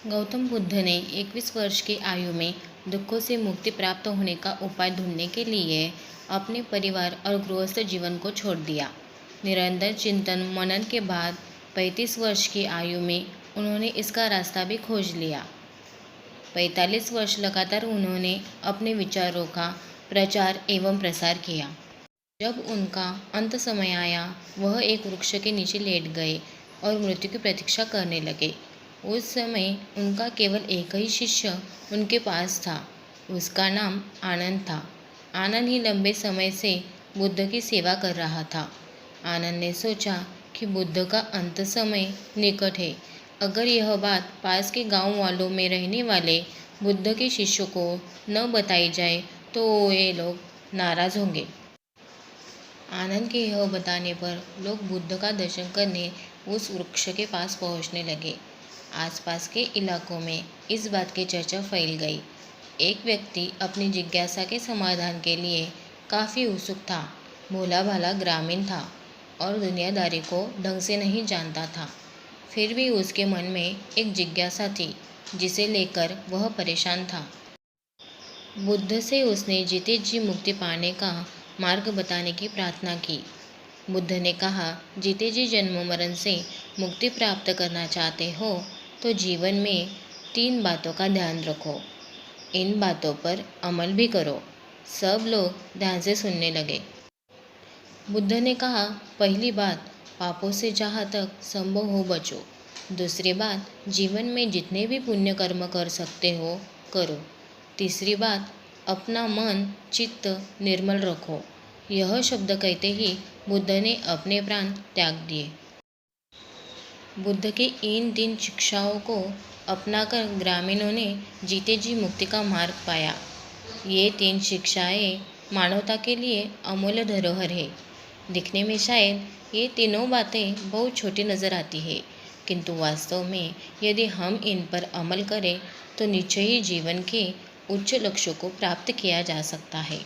गौतम बुद्ध ने 21 वर्ष की आयु में दुखों से मुक्ति प्राप्त होने का उपाय ढूंढने के लिए अपने परिवार और गृहस्थ जीवन को छोड़ दिया। निरंतर चिंतन मनन के बाद 35 वर्ष की आयु में उन्होंने इसका रास्ता भी खोज लिया। 45 वर्ष लगातार उन्होंने अपने विचारों का प्रचार एवं प्रसार किया। जब उनका अंत समय आया, वह एक वृक्ष के नीचे लेट गए और मृत्यु की प्रतीक्षा करने लगे। उस समय उनका केवल एक ही शिष्य उनके पास था। उसका नाम आनंद था। आनंद ही लंबे समय से बुद्ध की सेवा कर रहा था। आनंद ने सोचा कि बुद्ध का अंत समय निकट है। अगर यह बात पास के गांव वालों में रहने वाले बुद्ध के शिष्यों को न बताई जाए तो ये लोग नाराज होंगे। आनंद के यह बताने पर लोग बुद्ध का दर्शन करने उस वृक्ष के पास पहुंचने लगे। आसपास के इलाकों में इस बात की चर्चा फैल गई। एक व्यक्ति अपनी जिज्ञासा के समाधान के लिए काफ़ी उत्सुक था। भोला भाला ग्रामीण था और दुनियादारी को ढंग से नहीं जानता था। फिर भी उसके मन में एक जिज्ञासा थी जिसे लेकर वह परेशान था। बुद्ध से उसने जीते जी मुक्ति पाने का मार्ग बताने की प्रार्थना की। बुद्ध ने कहा, जीते जी जन्म मरण से मुक्ति प्राप्त करना चाहते हो तो जीवन में 3 बातों का ध्यान रखो। इन बातों पर अमल भी करो। सब लोग ध्यान से सुनने लगे। बुद्ध ने कहा, पहली बात, पापों से जहाँ तक संभव हो बचो। दूसरी बात, जीवन में जितने भी पुण्य कर्म कर सकते हो करो। तीसरी बात, अपना मन चित्त निर्मल रखो। यह शब्द कहते ही बुद्ध ने अपने प्राण त्याग दिए। बुद्ध की इन 3 शिक्षाओं को अपनाकर ग्रामीणों ने जीते जी मुक्ति का मार्ग पाया। ये 3 शिक्षाएं मानवता के लिए अमूल्य धरोहर है। दिखने में शायद ये तीनों बातें बहुत छोटी नज़र आती है, किंतु वास्तव में यदि हम इन पर अमल करें तो निश्चय ही जीवन के उच्च लक्ष्यों को प्राप्त किया जा सकता है।